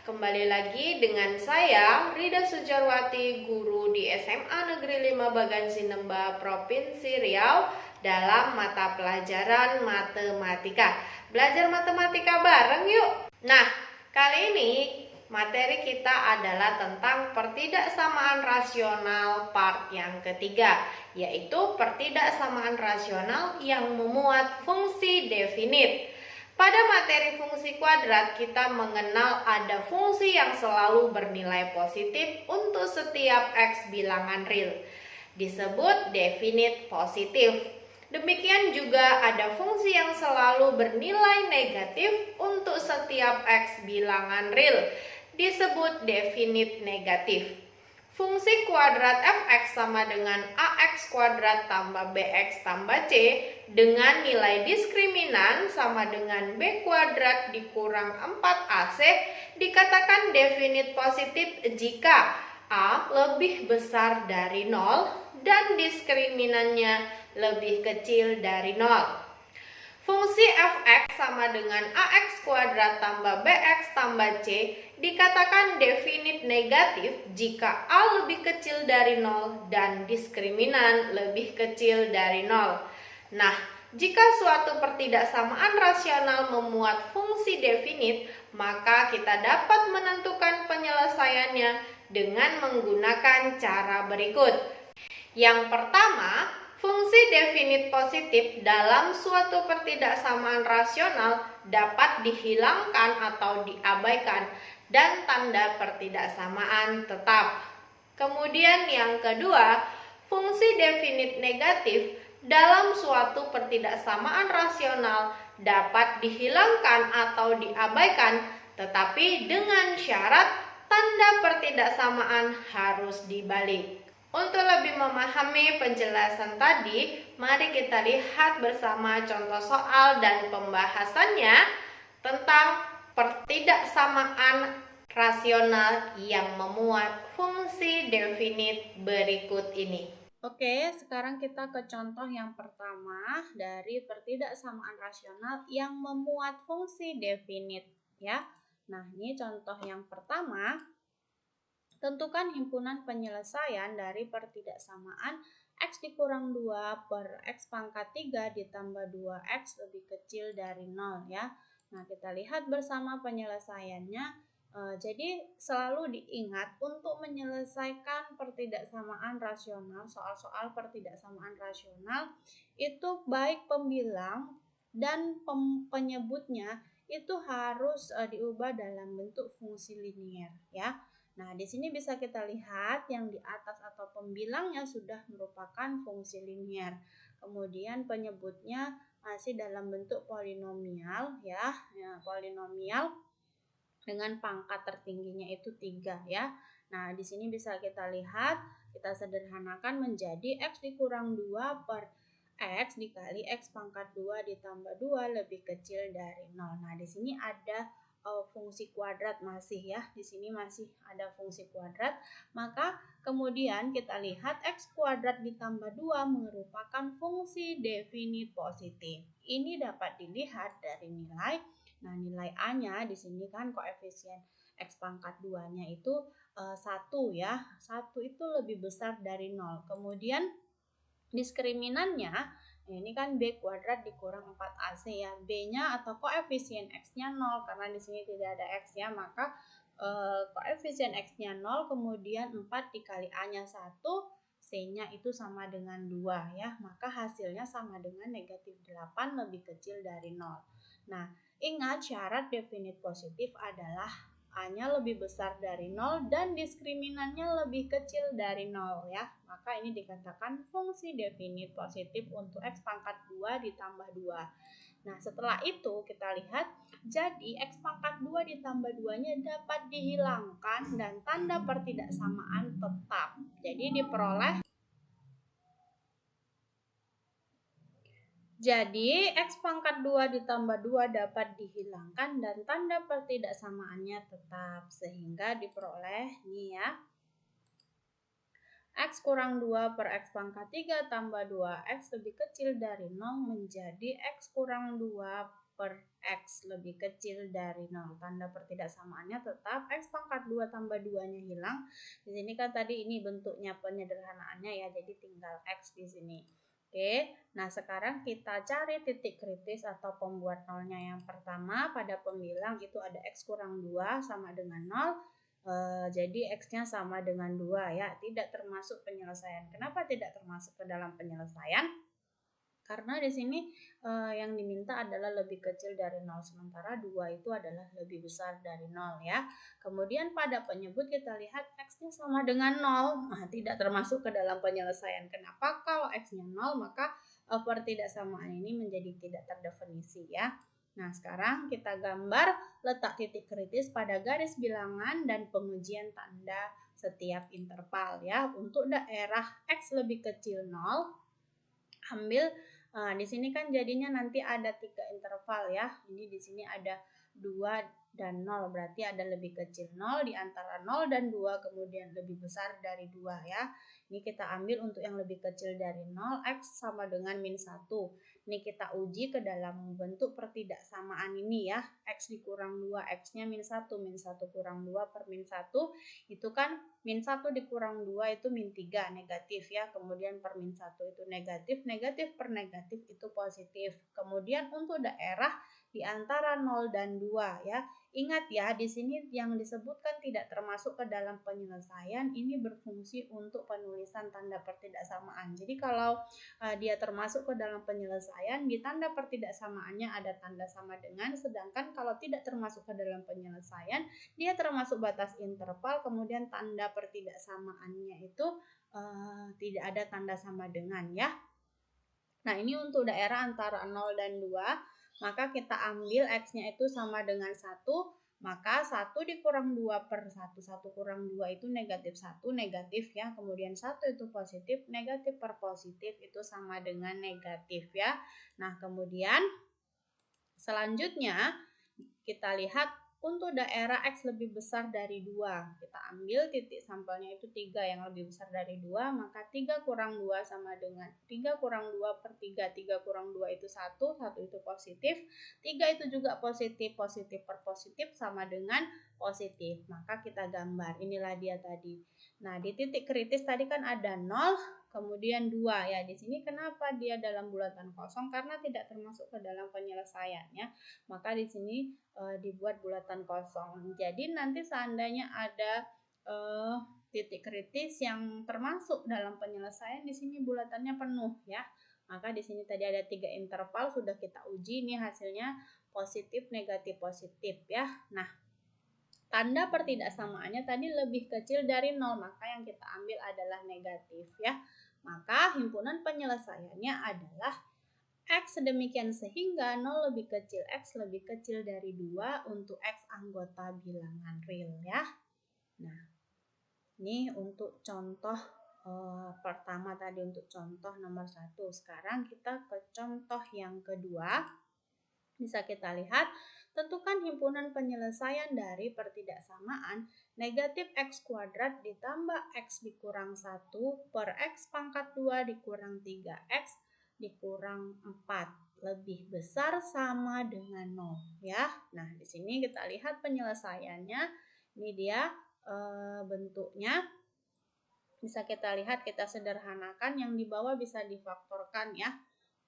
Kembali lagi dengan saya Rida Sujarwati, guru di SMA Negeri 5 Bagan Sinemba, Provinsi Riau, dalam mata pelajaran matematika. Belajar matematika bareng yuk. Nah, kali ini materi kita adalah tentang pertidaksamaan rasional part yang ketiga, yaitu pertidaksamaan rasional yang memuat fungsi definit. Pada materi fungsi kuadrat, kita mengenal ada fungsi yang selalu bernilai positif untuk setiap X bilangan real, disebut definit positif. Demikian juga ada fungsi yang selalu bernilai negatif untuk setiap X bilangan real, disebut definit negatif. Fungsi kuadrat fx sama dengan ax kuadrat tambah bx tambah c dengan nilai diskriminan sama dengan b kuadrat dikurang 4ac dikatakan definit positif jika a lebih besar dari 0 dan diskriminannya lebih kecil dari 0. Fungsi fx sama dengan ax kuadrat tambah bx tambah c dikatakan definit negatif jika a lebih kecil dari 0 dan diskriminan lebih kecil dari 0. Nah, jika suatu pertidaksamaan rasional memuat fungsi definit, maka kita dapat menentukan penyelesaiannya dengan menggunakan cara berikut. Yang pertama, fungsi definit positif dalam suatu pertidaksamaan rasional dapat dihilangkan atau diabaikan dan tanda pertidaksamaan tetap. Kemudian yang kedua, fungsi definit negatif dalam suatu pertidaksamaan rasional dapat dihilangkan atau diabaikan, tetapi dengan syarat tanda pertidaksamaan harus dibalik. Untuk lebih memahami penjelasan tadi, mari kita lihat bersama contoh soal dan pembahasannya tentang pertidaksamaan rasional yang memuat fungsi definit berikut ini. Oke, sekarang kita ke contoh yang pertama dari pertidaksamaan rasional yang memuat fungsi definit ya. Nah, ini contoh yang pertama. Tentukan himpunan penyelesaian dari pertidaksamaan X dikurang 2 per X pangkat 3 ditambah 2X lebih kecil dari 0 ya. Nah, kita lihat bersama penyelesaiannya. Jadi selalu diingat untuk menyelesaikan pertidaksamaan rasional, soal-soal pertidaksamaan rasional itu baik pembilang dan penyebutnya itu harus diubah dalam bentuk fungsi linier ya. Nah, di sini bisa kita lihat yang di atas atau pembilangnya sudah merupakan fungsi linier. Kemudian penyebutnya masih dalam bentuk polinomial ya, polinomial dengan pangkat tertingginya itu 3 ya. Nah, di sini bisa kita lihat, kita sederhanakan menjadi X dikurang 2 per X dikali X pangkat 2 ditambah 2 lebih kecil dari 0. Nah, di sini ada fungsi kuadrat masih ya. Di sini masih ada fungsi kuadrat. Maka kemudian kita lihat X kuadrat ditambah 2 merupakan fungsi definit positif. Ini dapat dilihat dari nilai. Nah, nilai A-nya di sini kan koefisien X pangkat 2-nya itu 1 ya. 1 itu lebih besar dari 0. Kemudian diskriminannya, ini kan B kuadrat dikurang 4AC ya. B-nya atau koefisien X-nya 0 karena di sini tidak ada X ya, maka koefisien X-nya 0 kemudian 4 dikali A-nya 1, C-nya itu sama dengan 2 ya. Maka hasilnya sama dengan negatif 8 lebih kecil dari 0. Nah, ingat syarat definit positif adalah A-nya lebih besar dari 0 dan diskriminannya lebih kecil dari 0 ya. Maka ini dikatakan fungsi definit positif untuk X pangkat 2 ditambah 2. Nah, setelah itu kita lihat, jadi X pangkat 2 ditambah 2-nya dapat dihilangkan dan tanda pertidaksamaan tetap. Jadi diperoleh Jadi, X pangkat 2 ditambah 2 dapat dihilangkan dan tanda pertidaksamaannya tetap. Sehingga diperoleh nih ya. X kurang 2 per X pangkat 3 tambah 2X lebih kecil dari 0 menjadi X kurang 2 per X lebih kecil dari 0. Tanda pertidaksamaannya tetap X pangkat 2 tambah 2-nya hilang. Di sini kan tadi ini bentuknya penyederhanaannya ya, jadi tinggal X di sini. Oke, nah sekarang kita cari titik kritis atau pembuat nolnya. Yang pertama pada pembilang itu ada X kurang 2 sama dengan 0. Jadi X-nya sama dengan 2 ya, tidak termasuk penyelesaian. Kenapa tidak termasuk ke dalam penyelesaian? Karena di sini yang diminta adalah lebih kecil dari 0, sementara 2 itu adalah lebih besar dari 0 ya. Kemudian pada penyebut kita lihat X-nya sama dengan 0, nah, tidak termasuk ke dalam penyelesaian. Kenapa? Kalau X-nya 0 maka pertidaksamaan ini menjadi tidak terdefinisi ya. Nah sekarang kita gambar letak titik kritis pada garis bilangan dan pengujian tanda setiap interval ya. Untuk daerah X lebih kecil 0, ambil di sini kan jadinya nanti ada 3 interval ya. Ini di sini ada 2 dan 0, berarti ada lebih kecil 0 di antara 0 dan 2, kemudian lebih besar dari 2 ya. Ini kita ambil untuk yang lebih kecil dari 0, X sama dengan min 1. Ini kita uji ke dalam bentuk pertidaksamaan ini ya. X dikurang 2, X-nya min 1, min 1 kurang 2 per min 1, itu kan min 1 dikurang 2 itu min 3, negatif ya. Kemudian per min 1 itu negatif, negatif per negatif itu positif. Kemudian untuk daerah di antara 0 dan 2 ya. Ingat ya, di sini yang disebutkan tidak termasuk ke dalam penyelesaian ini berfungsi untuk penulisan tanda pertidaksamaan. Jadi kalau dia termasuk ke dalam penyelesaian, di tanda pertidaksamaannya ada tanda sama dengan, sedangkan kalau tidak termasuk ke dalam penyelesaian, dia termasuk batas interval, kemudian tanda pertidaksamaannya itu tidak ada tanda sama dengan ya. Nah ini untuk daerah antara 0 dan 2, maka kita ambil X-nya itu sama dengan 1, maka 1 dikurang 2 per 1, 1 kurang 2 itu negatif 1, negatif ya. Kemudian 1 itu positif, negatif per positif itu sama dengan negatif ya. Nah kemudian selanjutnya kita lihat untuk daerah X lebih besar dari 2, kita ambil titik sampelnya itu 3 yang lebih besar dari 2, maka 3 kurang 2 sama dengan 3 kurang 2 per 3, 3 kurang 2 itu 1, 1 itu positif, 3 itu juga positif, positif per positif sama dengan positif. Maka kita gambar, inilah dia tadi. Nah di titik kritis tadi kan ada 0, kemudian 2 ya. Di sini kenapa dia dalam bulatan kosong? Karena tidak termasuk ke dalam penyelesaiannya. Maka di sini dibuat bulatan kosong. Jadi nanti seandainya ada titik kritis yang termasuk dalam penyelesaian, di sini bulatannya penuh ya. Maka di sini tadi ada 3 interval sudah kita uji, ini hasilnya positif, negatif, positif ya. Nah, tanda pertidaksamaannya tadi lebih kecil dari 0, maka yang kita ambil adalah negatif ya. Maka himpunan penyelesaiannya adalah X sedemikian sehingga 0 lebih kecil X lebih kecil dari 2 untuk X anggota bilangan real ya. Nah, ini untuk contoh pertama tadi, untuk contoh nomor 1. Sekarang kita ke contoh yang kedua. Bisa kita lihat, tentukan himpunan penyelesaian dari pertidaksamaan negatif X kuadrat ditambah X dikurang 1 per X pangkat 2 dikurang 3X dikurang 4 lebih besar sama dengan 0 ya. Nah, di sini kita lihat penyelesaiannya. Ini dia bentuknya. Bisa kita lihat, kita sederhanakan, yang di bawah bisa difaktorkan ya.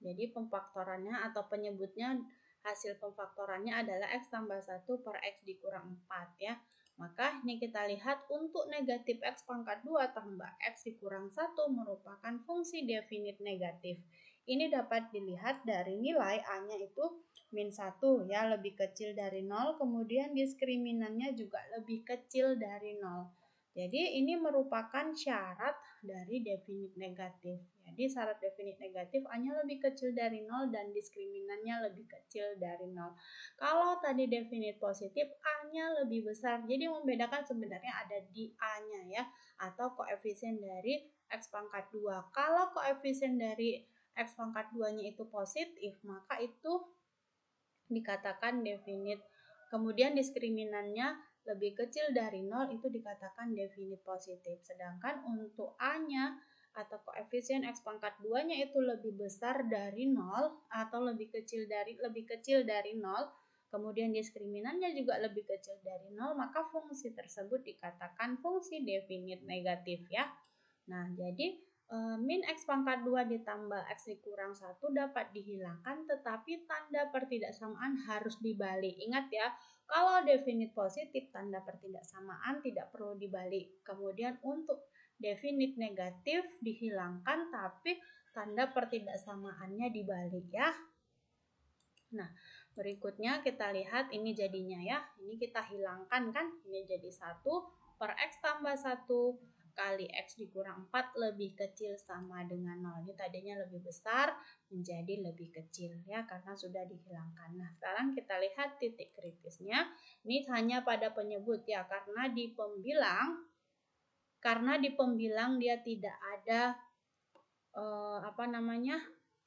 Jadi pemfaktorannya atau penyebutnya, hasil pemfaktorannya adalah X tambah 1 per X dikurang 4 ya. Maka ini kita lihat untuk negatif X pangkat 2 tambah X dikurang 1 merupakan fungsi definit negatif. Ini dapat dilihat dari nilai A-nya itu min 1 ya, lebih kecil dari 0, kemudian diskriminannya juga lebih kecil dari 0. Jadi ini merupakan syarat dari definit negatif. Jadi syarat definit negatif A-nya lebih kecil dari 0 dan diskriminannya lebih kecil dari 0. Kalau tadi definit positif, A-nya lebih besar. Jadi membedakan sebenarnya ada di A-nya ya, atau koefisien dari X pangkat 2. Kalau koefisien dari X pangkat 2-nya itu positif, maka itu dikatakan definit. Kemudian diskriminannya lebih kecil dari 0 itu dikatakan definit positif. Sedangkan untuk A-nya atau koefisien X pangkat 2-nya itu lebih besar dari 0 atau lebih kecil dari 0, kemudian diskriminannya juga lebih kecil dari 0, maka fungsi tersebut dikatakan fungsi definit negatif ya. Nah, jadi min X pangkat 2 ditambah X dikurang 1 dapat dihilangkan, tetapi tanda pertidaksamaan harus dibalik. Ingat ya, kalau definit positif tanda pertidaksamaan tidak perlu dibalik. Kemudian untuk definit negatif dihilangkan, tapi tanda pertidaksamaannya dibalik ya. Nah, berikutnya kita lihat ini jadinya ya. Ini kita hilangkan kan, ini jadi 1 per X tambah 1 kali X dikurang 4 lebih kecil sama dengan 0. Ini tadinya lebih besar menjadi lebih kecil ya, karena sudah dihilangkan. Nah, sekarang kita lihat titik kritisnya. Ini hanya pada penyebut ya, karena di pembilang dia tidak ada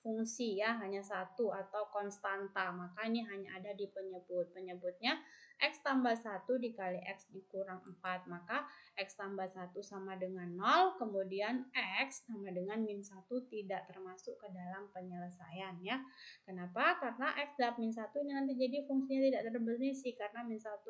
fungsi ya, hanya satu atau konstanta, maka ini hanya ada di penyebut. Penyebutnya X tambah 1 dikali X dikurang 4, maka X tambah 1 sama dengan 0, kemudian X sama dengan min 1 tidak termasuk ke dalam penyelesaian ya. Kenapa? Karena X dapat min 1 ini nanti jadi fungsinya tidak terdefinisi, karena min 1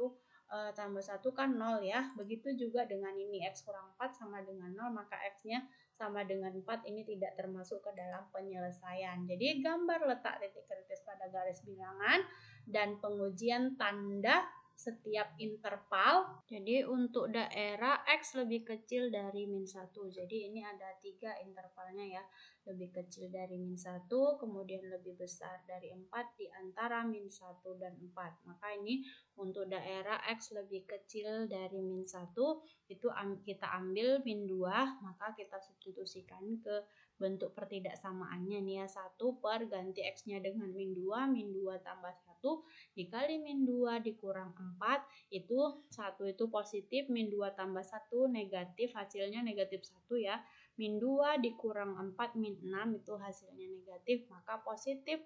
tambah 1 kan 0 ya. Begitu juga dengan ini, X kurang 4 sama dengan 0, maka X-nya sama dengan 4, ini tidak termasuk ke dalam penyelesaian. Jadi gambar letak titik kritis pada garis bilangan dan pengujian tanda setiap interval. Jadi untuk daerah X lebih kecil dari min 1. Jadi ini ada 3 intervalnya ya. Lebih kecil dari min 1, kemudian lebih besar dari 4 di antara min 1 dan 4. Maka ini untuk daerah X lebih kecil dari min 1 itu kita ambil min 2, maka kita substitusikan ke bentuk pertidaksamaannya nih ya, 1 per ganti X-nya dengan min 2 tambah 1 dikali min 2 dikurang 4, itu 1 itu positif, min 2 tambah 1 negatif, hasilnya negatif 1 ya. Min 2 dikurang 4 min 6 itu hasilnya negatif, maka positif.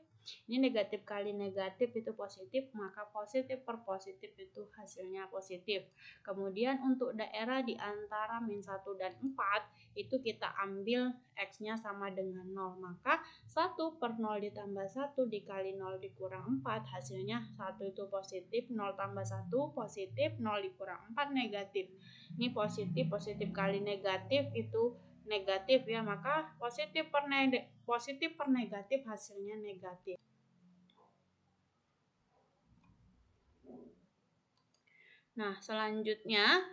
Ini negatif kali negatif itu positif, maka positif per positif itu hasilnya positif. Kemudian untuk daerah di antara min 1 dan 4 itu kita ambil X-nya sama dengan 0, maka 1 per 0 ditambah 1 dikali 0 dikurang 4, hasilnya 1 itu positif, 0 tambah 1 positif, 0 dikurang 4 negatif. Ini positif kali negatif itu negatif ya, maka positif per negatif hasilnya negatif. Nah, selanjutnya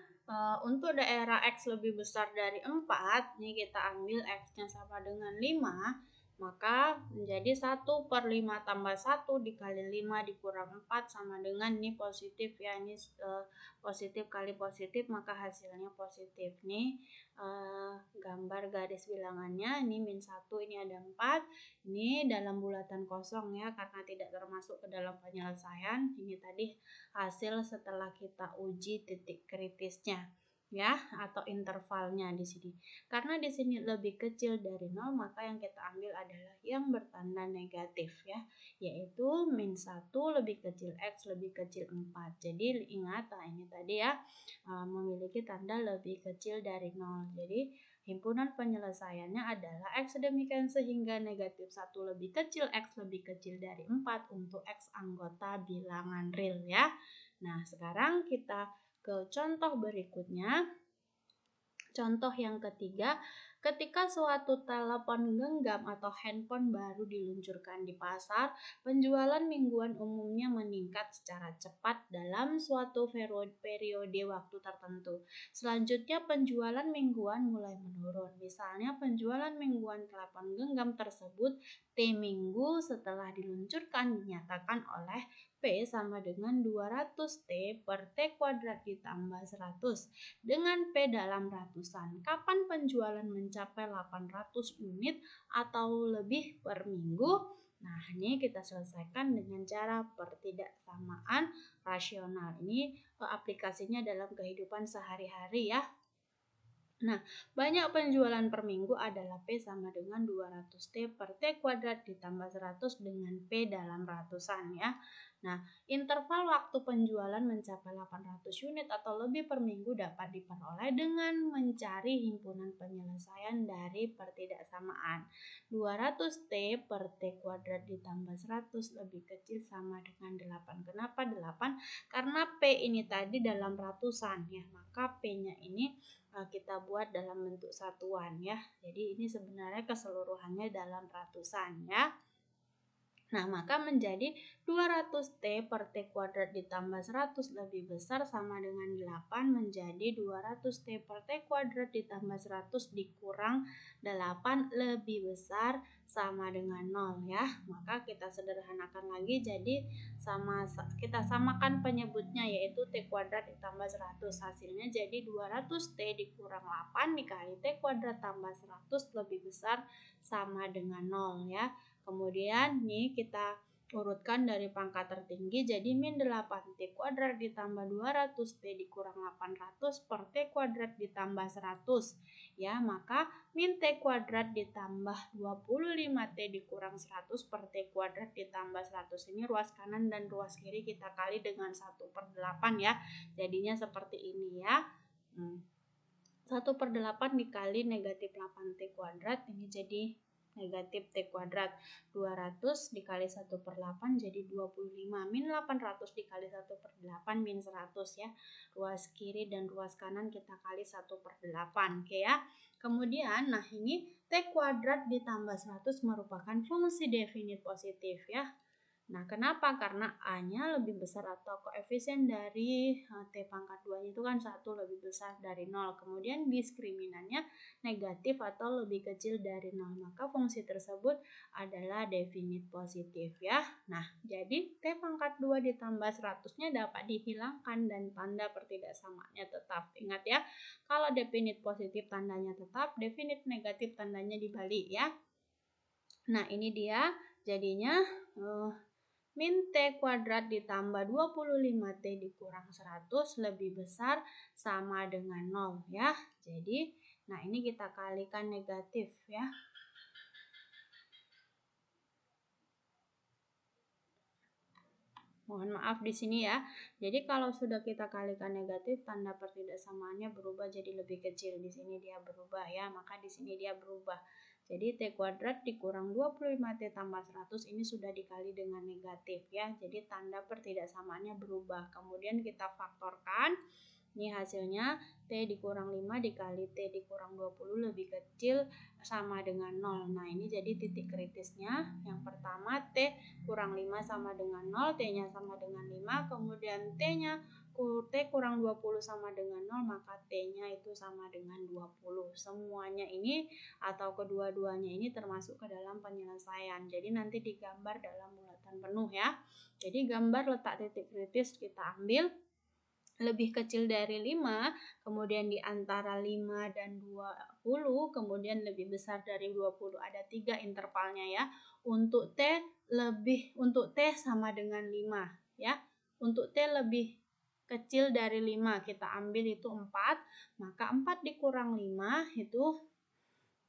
untuk daerah X lebih besar dari 4, ini kita ambil X-nya sama dengan 5, maka menjadi 1 per 5 tambah 1 dikali 5 dikurang 4 sama dengan ini positif ya, ini positif kali positif maka hasilnya positif. Nih gambar garis bilangannya, ini min 1, ini ada 4, ini dalam bulatan kosong ya, karena tidak termasuk ke dalam penyelesaian. Ini tadi hasil setelah kita uji titik kritisnya ya, atau intervalnya di sini. Karena di sini lebih kecil dari 0, maka yang kita ambil adalah yang bertanda negatif ya, yaitu min 1 lebih kecil X lebih kecil 4. Jadi ingat, ini tadi ya, memiliki tanda lebih kecil dari 0. Jadi himpunan penyelesaiannya adalah X demikian sehingga negatif 1 lebih kecil X lebih kecil dari 4 untuk X anggota bilangan real ya. Nah, sekarang kita ke contoh berikutnya. Contoh yang ketiga, ketika suatu telepon genggam atau handphone baru diluncurkan di pasar, penjualan mingguan umumnya meningkat secara cepat dalam suatu periode waktu tertentu. Selanjutnya, penjualan mingguan mulai menurun. Misalnya, penjualan mingguan telepon genggam tersebut T minggu setelah diluncurkan dinyatakan oleh P sama dengan 200 T per T kuadrat ditambah 100 dengan P dalam ratusan. Kapan penjualan mencapai 800 unit atau lebih per minggu? Nah, ini kita selesaikan dengan cara pertidaksamaan rasional. Ini aplikasinya dalam kehidupan sehari-hari ya. Nah, banyak penjualan per minggu adalah P sama dengan 200 T per T kuadrat ditambah 100 dengan P dalam ratusan ya. Nah, interval waktu penjualan mencapai 800 unit atau lebih per minggu dapat diperoleh dengan mencari himpunan penyelesaian dari pertidaksamaan. 200T per T kuadrat ditambah 100 lebih kecil sama dengan 8. Kenapa 8? Karena P ini tadi dalam ratusan ya, maka P-nya ini kita buat dalam bentuk satuan ya. Jadi ini sebenarnya keseluruhannya dalam ratusan ya. Nah, maka menjadi 200T per T kuadrat ditambah 100 lebih besar sama dengan 8 menjadi 200T per T kuadrat ditambah 100 dikurang 8 lebih besar sama dengan 0 ya. Maka kita sederhanakan lagi jadi kita samakan penyebutnya yaitu T kuadrat ditambah 100. Hasilnya jadi 200T dikurang 8 dikali T kuadrat tambah 100 lebih besar sama dengan 0 ya. Kemudian nih kita urutkan dari pangkat tertinggi jadi min 8T kuadrat ditambah 200T dikurang 800 per T kuadrat ditambah 100 ya, maka min T kuadrat ditambah 25T dikurang 100 per T kuadrat ditambah 100 ini ruas kanan dan ruas kiri kita kali dengan 1/8 ya, jadinya seperti ini ya. 1/8 dikali negatif 8T kuadrat ini jadi negatif T kuadrat. 200 dikali 1/8 jadi 25. Min 800 dikali 1/8 min 100 ya. Ruas kiri dan ruas kanan kita kali 1/8. Oke ya. Kemudian nah ini T kuadrat ditambah 100 merupakan fungsi definit positif ya. Nah, kenapa? Karena A-nya lebih besar atau koefisien dari T pangkat 2 itu kan 1 lebih besar dari 0. Kemudian diskriminannya negatif atau lebih kecil dari 0. Maka fungsi tersebut adalah definit positif ya. Nah, jadi T pangkat 2 ditambah 100-nya dapat dihilangkan dan tanda pertidaksamaannya tetap. Ingat ya, kalau definit positif tandanya tetap, definit negatif tandanya dibalik ya. Nah, ini dia jadinya min T kuadrat ditambah 25T dikurang 100 lebih besar sama dengan 0 ya. Jadi, nah ini kita kalikan negatif ya. Mohon maaf di sini ya. Jadi kalau sudah kita kalikan negatif, tanda pertidaksamaannya berubah jadi lebih kecil. Di sini dia berubah ya, maka di sini dia berubah. Jadi T kuadrat dikurang 25T tambah 100 ini sudah dikali dengan negatif ya. Jadi tanda pertidaksamaannya berubah. Kemudian kita faktorkan. Ini hasilnya T dikurang 5 dikali T dikurang 20 lebih kecil sama dengan 0. Nah ini jadi titik kritisnya. Yang pertama T kurang 5 sama dengan 0, T-nya sama dengan 5. Kemudian T-nya T kurang 20 sama dengan 0, maka T-nya itu sama dengan 20. Semuanya ini atau kedua-duanya ini termasuk ke dalam penyelesaian. Jadi nanti digambar dalam bulatan penuh ya. Jadi gambar letak titik kritis kita ambil lebih kecil dari 5, kemudian di antara 5 dan 20, kemudian lebih besar dari 20. Ada 3 intervalnya ya. Untuk T sama dengan 5 ya. Untuk T lebih kecil dari 5 kita ambil itu 4, maka 4 dikurang 5 itu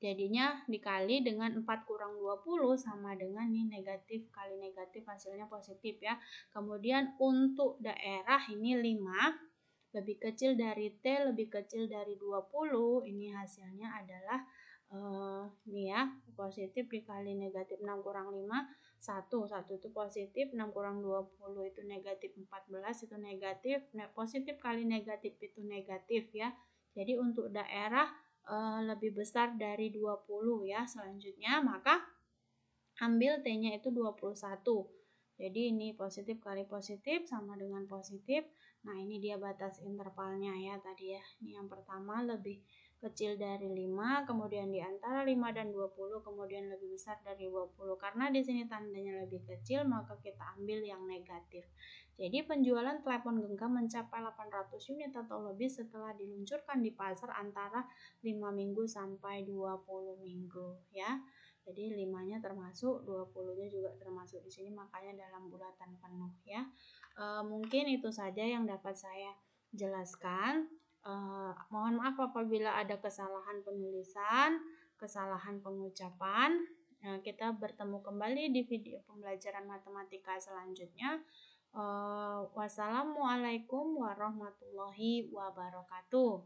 jadinya dikali dengan 4 kurang 20 sama dengan ini negatif kali negatif hasilnya positif ya. Kemudian untuk daerah ini 5 lebih kecil dari T lebih kecil dari 20, ini hasilnya adalah ini ya, positif dikali negatif 6 kurang 5, 1 itu positif, 6 kurang 20 itu negatif 14 itu negatif, positif kali negatif itu negatif ya. Jadi untuk daerah lebih besar dari 20 ya. Selanjutnya maka ambil T-nya itu 21. Jadi ini positif kali positif sama dengan positif. Nah ini dia batas intervalnya ya tadi ya. Ini yang pertama lebih kecil dari 5, kemudian di antara 5 dan 20, kemudian lebih besar dari 20. Karena di sini tandanya lebih kecil, maka kita ambil yang negatif. Jadi penjualan telepon genggam mencapai 800 unit atau lebih setelah diluncurkan di pasar antara 5 minggu sampai 20 minggu ya. Jadi 5-nya termasuk, 20-nya juga termasuk di sini, makanya dalam bulatan penuh ya. Mungkin itu saja yang dapat saya jelaskan. Mohon maaf apabila ada kesalahan penulisan, kesalahan pengucapan. Kita bertemu kembali di video pembelajaran matematika selanjutnya. Wassalamualaikum warahmatullahi wabarakatuh.